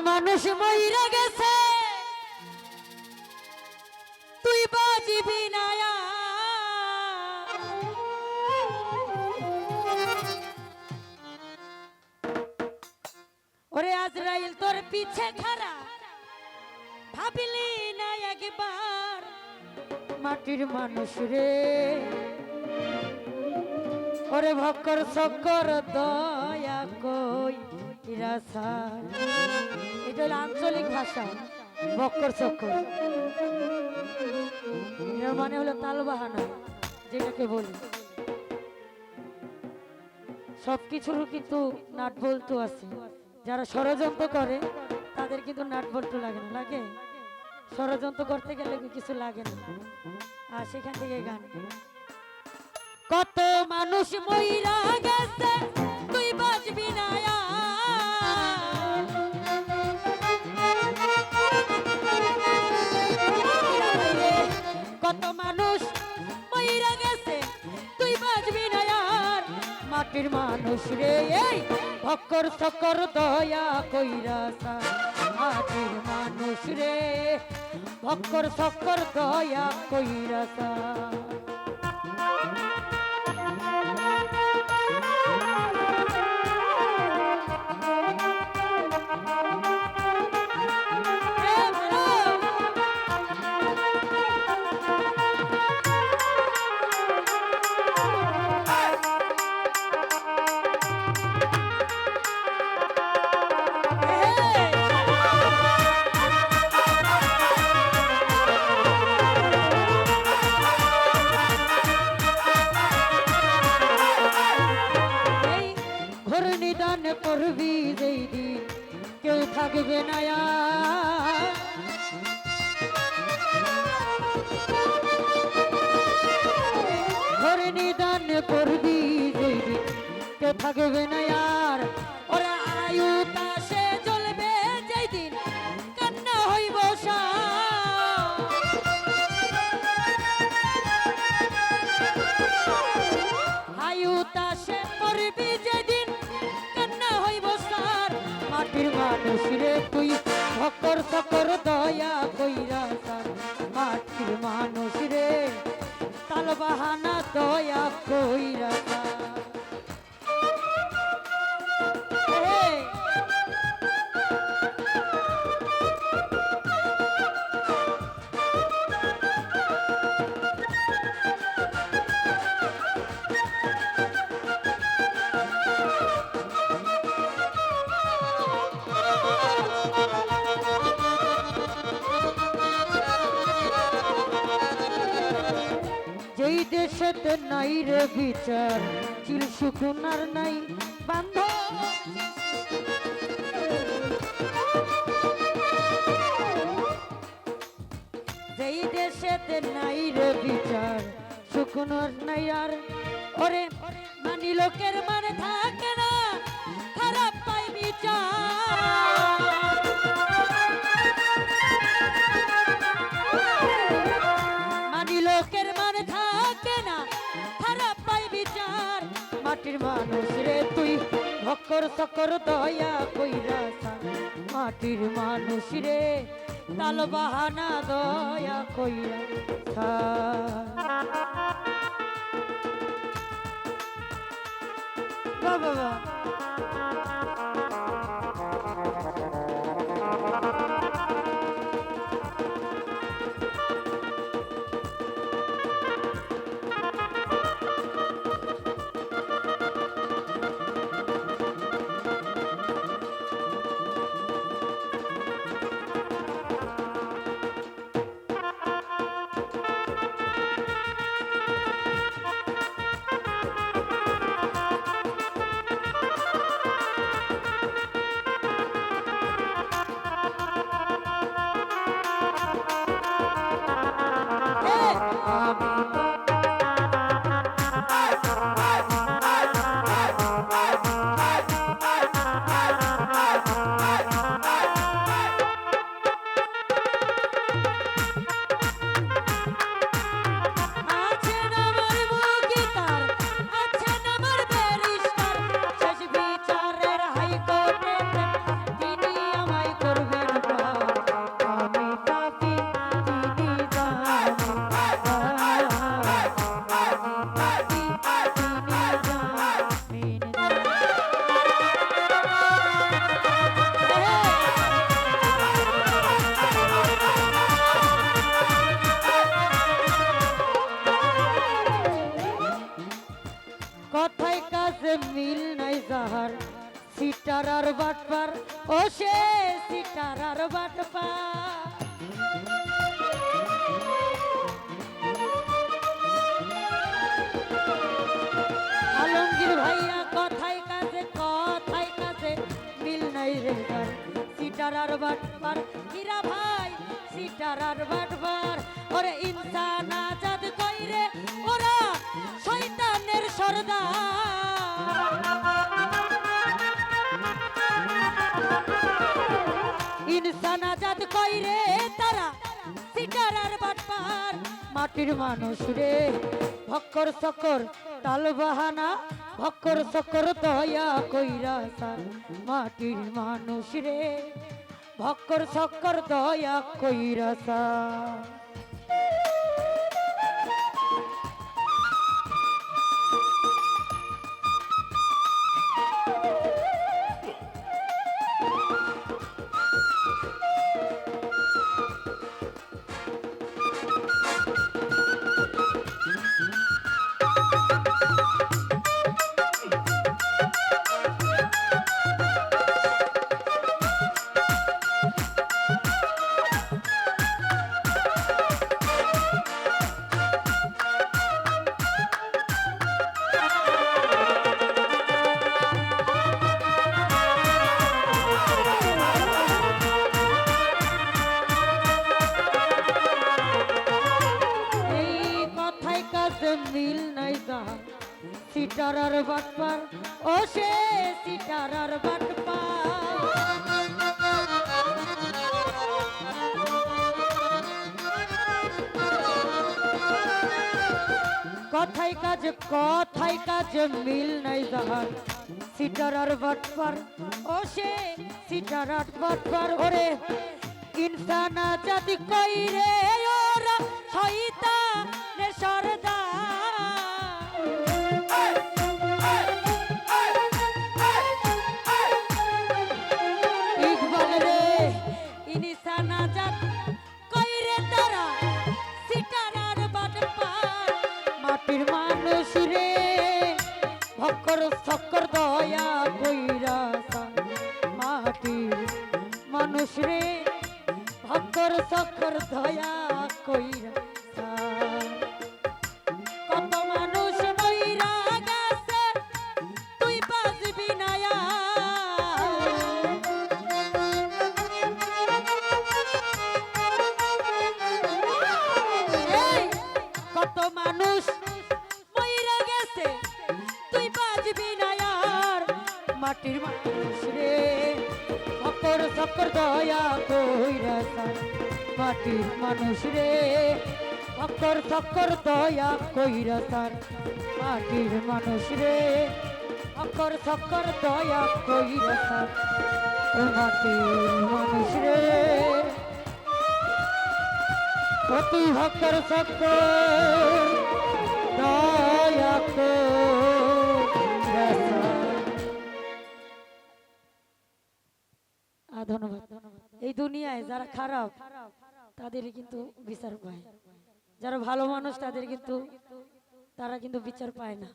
মানুষ মইরা গেছে তুই বাজিবি না ওরে আজরাইল তোর পিছে খাড়া ভাবিলি না একবার মাটির মানুষ রে ওরে ভক্কর সকর দয়া কই রাসার এটা হলো আঞ্চলিক ভাষা ভক্কর সকর এর মানে হলো তালবাহানা যেটাকে বলি সবকিছুর কিন্তু নাট বল্টু আছে যারা ষড়যন্ত্র করে তাদের কিন্তু নাট বল্টু লাগে না লাগে ষড়যন্ত্র করতে গেলে কিছু লাগে না আর সেখান থেকে গান কত মানুষ মইরা গেছে তুই বাঁচবি না কত মানুষ মইরা গেছে তুই বাঁচবি না আর মাটির মানুষ রে এই ভক্কর সকর দয়া কইরা মাটির মানুষ রে ভক্কর সকর দয়া কইরা নিদান করবি যেই দিন কেউ থাকবে না ঘরে নিদান করবি যেই দিন কেউ থাকবে না আর ওরা আয়ু তাসে জ্বলবে যেই দিন কান্না হইব আয়ু তাসে করবি যেদিন মাটির মানুষ রে তুই ভক্কর সকর দয়া কইরা মাটির মানুষ রে তালবাহানা দয়া কইরা যেই দেশেতে নাই রে বিচার চিল সুকুনার নাই বান্ধ যেই দেশেতে নাই রে বিচার সুকুনার নাই আর ওরে মানি লোকের মানে থাকে না খারাপ পাই বিচার মানি লোকের মানে থাকে না খারাপ পাই বিচার মাটির মানুষ রে তুই ভক্কর সকর দয়া কইরা মাটির মানুষ রে তালবাহানা দয়া কইরা বাবা সিটারার বাটপা আলমগীর ভাইয়া কথায় কাজে মিল নাই রে গার সিটারার বাটপার হীরা ভাই সিটারার বাটপার ওরে ইনসান আজাদ কইরে ওরা শয়তানের সরদার ইনসান আজাদ কইরে তারা সিটারার বাটপার মাটির মানুষ রে ভক্কর সকর তাল বাহানা ভক্কর সকর দয়া কইরা সার মাটির মানুষ রে ভক্কর সকর দয়া কইরা সার মিল নাই গা সিটারার বাটপার ও সে সিটারার বাটপার কথায় কাজ মিল নাই যাহার সিটারার বাটপার ও সে সিটারার বাটপার ওরে ইনসান জাতি কইরে ওরা শয়তানের সরদার ইকবাল রে ইনসান জাতি কইরে তারা সিটারার বাটপার মাটির মানুষ রে ভক্কর সকর দয়া কইরা মাটির মানুষ রে ভক্কর সকর দয়া কইরা কত মানুষ মইরা গেছে তুই বাজবি না কত মানুষ মইরা গেছে তুই বাজবি না মাটির মানুষ রে ভক্কর সকর দয়া কইরা মাটির মানুষ রে ভক্কর সকর দয়া কইরা মাটির মানুষ রে ভক্কর সকর দয়া কইরা মাটির মানুষ রে অতি ভক্কর সকর দয়া কইরা ধন্যবাদ। এই দুনিয়ায় যারা খারাপ তাদের কিন্তু বিচার পায়, যারা ভালো মানুষ তাদের কিন্তু তারা কিন্তু বিচার পায় না।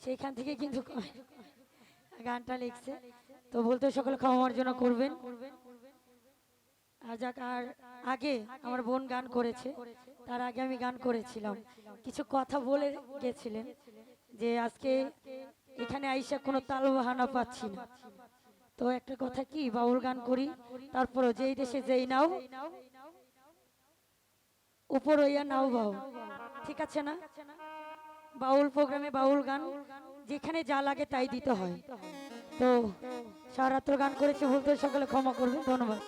সেইখান থেকে কিন্তু গানটা লিখছে, তো বলতে সকলে ক্ষমার জন্য করবেন। আর যাক, আর আগে আমার বোন গান করেছে, তার আগে আমি গান করেছিলাম। কিছু কথা বলে গেছিলেন যে আজকে এখানে আইসা কোনো তাল বাহানা পাচ্ছি না, তো একটা কথা কি বাউল গান করি, তারপরও যেই দেশে যেই নাও উপর হইয়া নাও বাউ, ঠিক আছে না? বাউল প্রোগ্রামে বাউল গান যেখানে যা লাগে তাই দিতে হয়। তো সারাত্র গান করেছি, বলতে সকলে ক্ষমা করবেন। ধন্যবাদ।